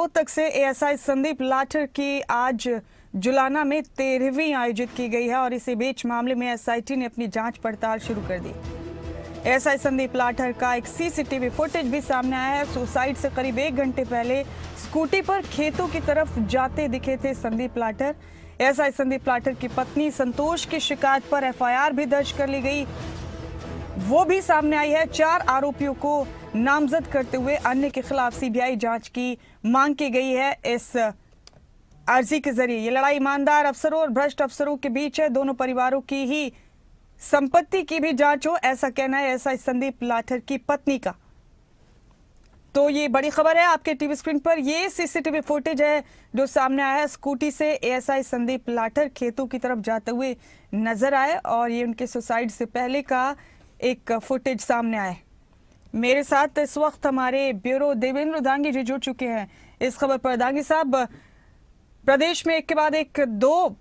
तक से एएसआई संदीप लाठर की आज जुलाना में 13वीं आयोजित की गई है और इसी बीच मामले में एसआईटी ने अपनी जांच पड़ताल शुरू कर दी। एएसआई संदीप लाठर का एक सीसीटीवी फुटेज भी सामने आया है। सुसाइड से करीब 1 घंटे पहले स्कूटी पर खेतों की तरफ जाते दिखे थे संदीप लाठर। एएसआई संदीप लाठर की पत्नी संतोष की शिकायत पर एफआईआर भी दर्ज कर ली गई, वो भी सामने आई है। 4 आरोपियों को नामजद करते हुए अन्य के खिलाफ सीबीआई जांच की मांग की गई है। इस अर्जी के जरिए ये लड़ाई ईमानदार अफसरों और भ्रष्ट अफसरों के बीच है। दोनों परिवारों की ही संपत्ति की भी जांच हो, ऐसा कहना है एएसआई संदीप लाठर की पत्नी का। तो ये बड़ी खबर है आपके टीवी स्क्रीन पर। ये सीसीटीवी फुटेज है जो सामने आया है। स्कूटी से एएसआई संदीप लाठर खेतों की तरफ जाते हुए नजर आए और ये उनके सुसाइड से पहले का एक फुटेज सामने आए। मेरे साथ इस वक्त हमारे ब्यूरो देवेंद्र दांगी जी जुड़ चुके हैं इस खबर पर। दांगी साहब, प्रदेश में एक के बाद एक 2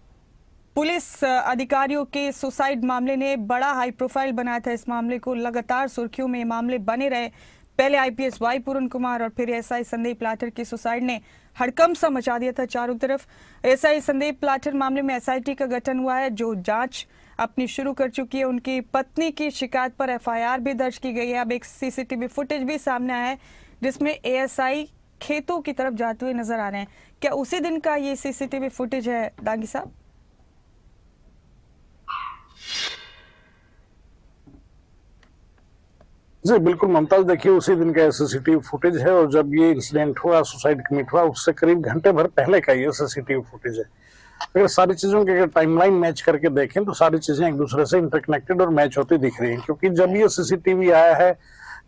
पुलिस अधिकारियों के सुसाइड मामले ने बड़ा हाई प्रोफाइल बनाया था। इस मामले को लगातार सुर्खियों में मामले बने रहे। पहले आईपीएस वाई पूरन कुमार और फिर एएसआई संदीप लाठर की सुसाइड ने हड़कंप सा मचा दिया था चारों तरफ। एएसआई संदीप लाठर मामले में एसआईटी का गठन हुआ है जो जांच अपनी शुरू कर चुकी है। उनकी पत्नी की शिकायत पर एफआईआर भी दर्ज की गई है। अब एक सीसीटीवी फुटेज भी सामने आया है जिसमें एएसआई खेतों की तरफ जाते हुए नजर आ रहे हैं। क्या उसी दिन का ये सीसीटीवी फुटेज है दांगी साहब? जी बिल्कुल मुमताज, देखिए उसी दिन का सीसीटीवी फुटेज है और जब ये इंसिडेंट हुआ, सुसाइड कमिट हुआ, उससे करीब घंटे भर पहले का ये सीसीटीवी फुटेज है। अगर सारी चीजों की अगर टाइमलाइन मैच करके देखें तो सारी चीजें एक दूसरे से इंटरकनेक्टेड और मैच होती दिख रही हैं, क्योंकि जब ये सीसीटीवी आया है,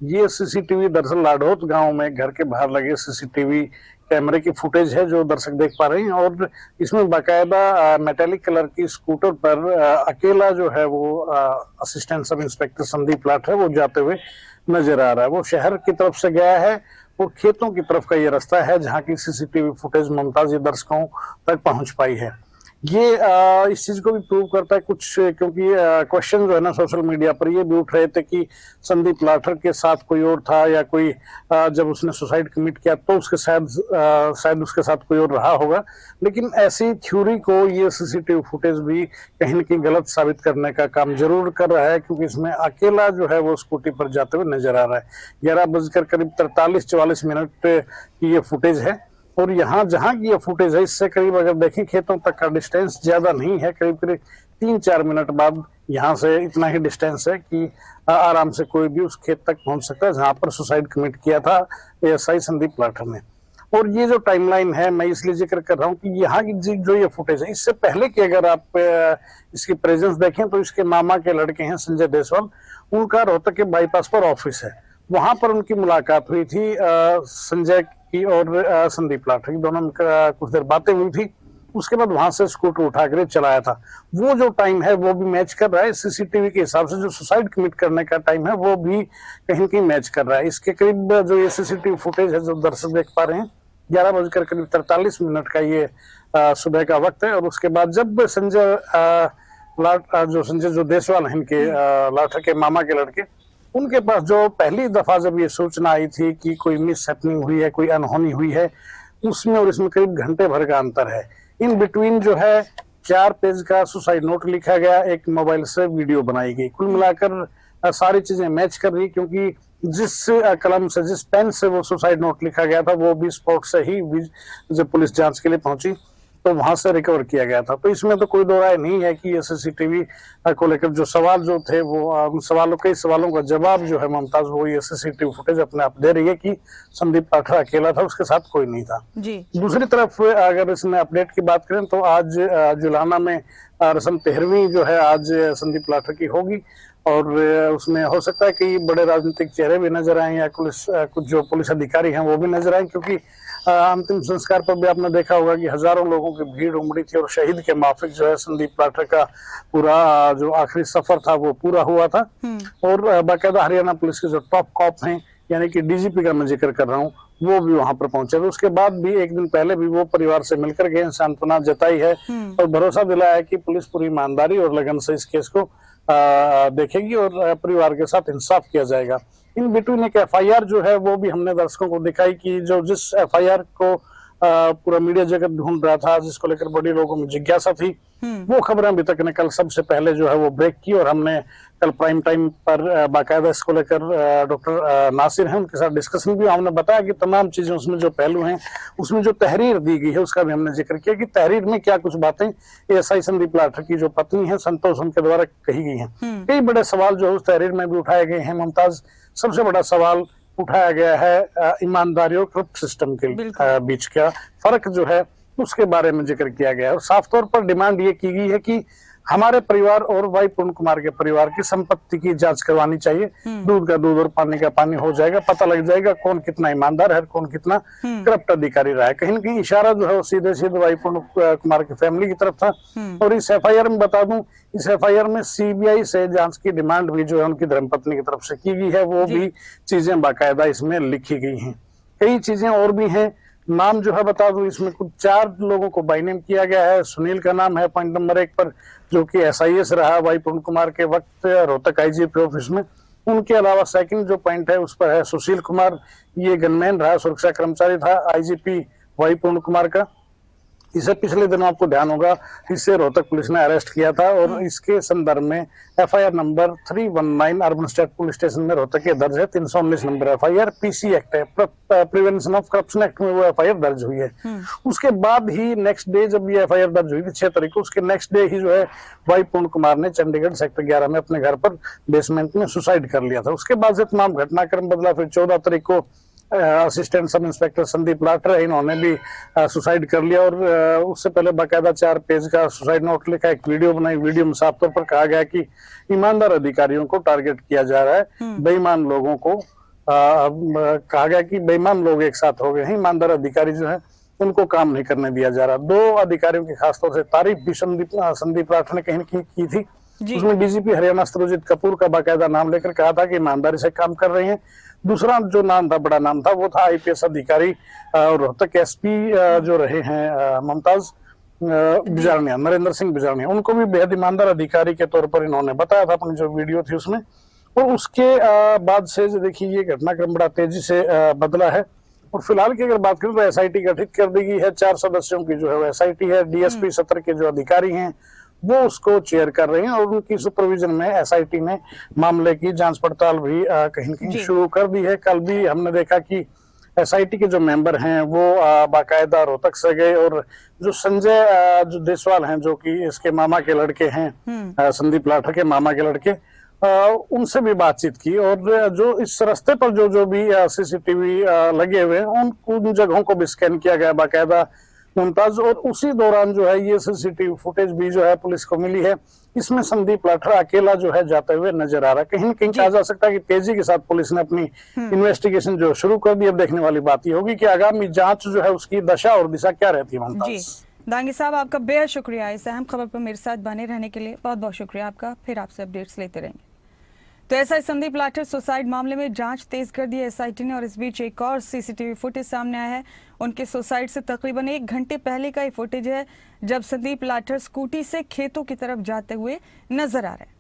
ये सीसीटीवी दरअसल लाडौत गांव में घर के बाहर लगे सीसीटीवी कैमरे की फुटेज है जो दर्शक देख पा रहे हैं। और इसमें बाकायदा मेटेलिक कलर की स्कूटर पर अकेला जो है वो assistant sub inspector Sandeep Lathar वो जाते हुए नजर आ रहा है। वो शहर की तरफ से गया है और खेतों की तरफ का ये रास्ता है जहाँ की सीसीटीवी फुटेज मुमताज दर्शकों तक पहुंच पाई है। ये इस चीज को भी प्रूव करता है कुछ, क्योंकि क्वेश्चन जो है ना सोशल मीडिया पर ये भी उठ रहे थे कि संदीप लाठर के साथ कोई और था या कोई जब उसने सुसाइड कमिट किया तो उसके शायद उसके साथ कोई और रहा होगा। लेकिन ऐसी थ्योरी को ये सीसीटीवी फुटेज भी कहीं न कहीं गलत साबित करने का काम जरूर कर रहा है, क्योंकि इसमें अकेला जो है वो स्कूटी पर जाते हुए नजर आ रहा है। 11:43-44 की ये फुटेज है और यहाँ जहाँ की ये फुटेज है इससे करीब अगर देखें खेतों तक का डिस्टेंस ज्यादा नहीं है, करीब 3-4 मिनट बाद यहाँ से इतना ही डिस्टेंस है कि आराम से कोई भी उस खेत तक पहुंच सकता है जहाँ पर सुसाइड कमिट किया था एएसआई संदीप लाठर ने। और ये जो टाइमलाइन है मैं इसलिए जिक्र कर रहा हूँ कि यहाँ की जो ये फुटेज है इससे पहले की अगर आप इसकी प्रेजेंस देखें तो इसके मामा के लड़के हैं संजय देसवाल, उनका रोहतक के बाईपास पर ऑफिस है। वहां पर उनकी मुलाकात हुई थी संजय की और संदीप लाठर की, दोनों में कुछ देर बातें हुई थी। उसके बाद वहां से स्कूटर उठाकर चलाया था। वो जो टाइम है वो भी मैच कर रहा है सीसीटीवी के हिसाब से। जो सुसाइड कमिट करने का टाइम है वो भी कहीं न कहीं मैच कर रहा है। इसके करीब जो ये सीसीटीवी फुटेज है जो दर्शक देख पा रहे हैं, 11:43 का ये सुबह का वक्त है। और उसके बाद जब संजय जो देसवाल है इनके लाठर के मामा के लड़के, उनके पास जो पहली दफा जब ये सूचना आई थी कि कोई मिस हैपनिंग हुई है, कोई अनहोनी हुई है, उसमें और इसमें करीब घंटे भर का अंतर है। इन बिटवीन जो है 4 पेज का सुसाइड नोट लिखा गया, एक मोबाइल से वीडियो बनाई गई। कुल मिलाकर सारी चीजें मैच कर रही, क्योंकि जिस कलम से जिस पेन से वो सुसाइड नोट लिखा गया था वो भी स्पॉट से ही जब पुलिस जांच के लिए पहुंची तो वहां से रिकवर किया गया था। तो इसमें तो कोई दो राय नहीं है कि ये सीसीटीवी को लेकर जो सवाल जो थे वो उन कई सवालों का जवाब जो है मुमताज वो ये सीसीटीवी फुटेज अपने आप दे रही है कि संदीप लाठर अकेला था, उसके साथ कोई नहीं था जी। दूसरी तरफ अगर इसमें अपडेट की बात करें तो आज जुलाना में रस्म 13वीं जो है आज संदीप लाठर की होगी और उसमें हो सकता है कि बड़े राजनीतिक चेहरे भी नजर आए या कुछ जो पुलिस अधिकारी हैं वो भी नजर आए, क्योंकि अंतिम संस्कार पर भी आपने देखा होगा कि हजारों लोगों की भीड़ उमड़ी थी और शहीद के माफिक जो है संदीप लाठर का पूरा जो आखिरी सफर था वो पूरा हुआ था। और बाकायदा हरियाणा पुलिस के जो टॉप कॉप हैं यानी कि डीजीपी का मैं जिक्र कर रहा हूँ वो भी वहां पर पहुंचे थे। उसके बाद भी एक दिन पहले भी वो परिवार से मिलकर गए, सांत्वना जताई है और भरोसा दिलाया है कि पुलिस पूरी ईमानदारी और लगन से इस केस को देखेगी और परिवार के साथ इंसाफ किया जाएगा। इन बिटवीन एक एफआईआर जो है वो भी हमने दर्शकों को दिखाई कि जो जिस एफआईआर को पूरा मीडिया जगत ढूंढ रहा था, जिसको लेकर बड़ी लोगों में जिज्ञासा थी, वो खबरें अभी तक ने कल सबसे पहले जो है वो ब्रेक की। और हमने कल प्राइम टाइम पर बाकायदा इसको लेकर डॉक्टर नासिर हैं, उनके साथ डिस्कशन भी। हमने बताया कि तमाम चीजें उसमें जो पहलू हैं, उसमें जो तहरीर दी गई है उसका भी हमने जिक्र किया कि तहरीर में क्या कुछ बातें एएसआई संदीप लाठर की जो पत्नी है संतोष, उनके द्वारा कही गई हैं। कई बड़े सवाल जो उस तहरीर में भी उठाए गए हैं। मुमताज, सबसे बड़ा सवाल उठाया गया है ईमानदारी और करप्ट सिस्टम के बीच का फर्क जो है उसके बारे में जिक्र किया गया है। और साफ तौर पर डिमांड ये की गई है कि हमारे परिवार और वाई पूर्ण कुमार के परिवार की संपत्ति की जांच करवानी चाहिए। दूध का दूध और पानी का पानी हो जाएगा, पता लग जाएगा कौन कितना ईमानदार है, कौन कितना करप्ट अधिकारी रहा है। कहीं न कहीं इशारा जो है वो सीधे सीधे वाई पूर्ण कुमार की फैमिली की तरफ था। और इस एफआईआर में बता दूं, इस एफआईआर में सीबीआई से जांच की डिमांड भी जो है उनकी धर्मपत्नी की तरफ से की गई है। वो भी चीजें बाकायदा इसमें लिखी गई हैं। कई चीजें और भी हैं। नाम जो है बता दूं, इसमें कुछ 4 लोगों को बाई नेम किया गया है। सुनील का नाम है पॉइंट नंबर 1 पर, जो कि एसआईएस रहा वाई पूर्ण कुमार के वक्त रोहतक आईजीपी ऑफिस में। उनके अलावा सेकंड जो पॉइंट है उस पर है सुशील कुमार, ये गनमैन रहा, सुरक्षा कर्मचारी था आईजीपी वाई पूर्ण कुमार का। इसे पिछले दिनों आपको ध्यान होगा, इसे रोहतक पुलिस ने अरेस्ट किया था और इसके संदर्भ में FIR number 319 urban state police station में रोहतक के दर्ज है। 319 नंबर एफआईआर पीसी एक्ट है, प्रिवेंशन ऑफ करप्शन एक्ट में वो एफआईआर दर्ज हुई है। उसके बाद ही नेक्स्ट डे जब ये एफआईआर दर्ज हुई थी 6 तारीख को, उसके नेक्स्ट डे ही जो है वाई पूर्ण कुमार ने चंडीगढ़ सेक्टर 11 में अपने घर पर बेसमेंट में सुसाइड कर लिया था। उसके बाद से तमाम घटनाक्रम बदला। फिर 14 तारीख को assistant sub inspector Sandeep Lathar है, इन्होंने भी सुसाइड कर लिया। और उससे पहले बाकायदा 4 पेज का सुसाइड नोट लिखा, एक वीडियो बनाई। वीडियो में साफ तौर पर कहा गया कि ईमानदार अधिकारियों को टारगेट किया जा रहा है, बेईमान लोगों को कहा गया कि बेईमान लोग एक साथ हो गए हैं, ईमानदार अधिकारी जो है उनको काम नहीं करने दिया जा रहा। 2 अधिकारियों की खासतौर से तारीफ भी संदीप लाठर ने कहीं की थी। उसमें डीजीपी हरियाणा सुरजीत कपूर का बाकायदा नाम लेकर कहा था कि ईमानदारी से काम कर रहे हैं। दूसरा जो नाम था, बड़ा नाम था, वो था आईपीएस अधिकारी रोहतक एसपी जो रहे हैं मुमताज बिजारनिया, नरेंद्र सिंह बिजारनिया, उनको भी बेहद ईमानदार अधिकारी के तौर पर इन्होंने बताया था अपनी जो वीडियो थी उसमें। और उसके बाद से देखिए ये घटनाक्रम बड़ा तेजी से बदला है। और फिलहाल की अगर बात करें तो एसआईटी गठित कर दी गई है। 4 सदस्यों की जो है वो एसआईटी है। डीएसपी सत्र के जो अधिकारी हैं वो उसको चेयर कर रहे हैं और उनकी सुपरविजन में एसआईटी ने मामले की जांच पड़ताल भी कहीं न कहीं शुरू कर दी है। कल भी हमने देखा कि एसआईटी के जो मेंबर हैं वो बाकायदा रोहतक से गए और जो संजय जो देसवाल हैं, जो कि इसके मामा के लड़के हैं, संदीप लाठर के मामा के लड़के, उनसे भी बातचीत की। और जो इस रास्ते पर जो भी सीसीटीवी लगे हुए हैं उन जगहों को भी स्कैन किया गया बाकायदा मुमताज। और उसी दौरान जो है ये सीसीटीवी फुटेज भी जो है पुलिस को मिली है। इसमें संदीप लाठर अकेला जो है जाते हुए नजर आ रहा है। कहीं न कहीं कहा जा सकता है कि तेजी के साथ पुलिस ने अपनी इन्वेस्टिगेशन जो शुरू कर दी। अब देखने वाली बात ये होगी कि आगामी जांच जो है उसकी दशा और दिशा क्या रहती है। मुमताज, दांगी साहब, आपका बेहद शुक्रिया इस अहम खबर पर मेरे साथ बने रहने के लिए। बहुत बहुत शुक्रिया आपका। फिर आपसे अपडेट्स लेते रहेंगे। तो एसआई संदीप लाठर सुसाइड मामले में जांच तेज कर दी है एसआईटी ने। और इस बीच एक और सीसीटीवी फुटेज सामने आया है। उनके सुसाइड से तकरीबन 1 घंटे पहले का ये फुटेज है, जब संदीप लाठर स्कूटी से खेतों की तरफ जाते हुए नजर आ रहे हैं।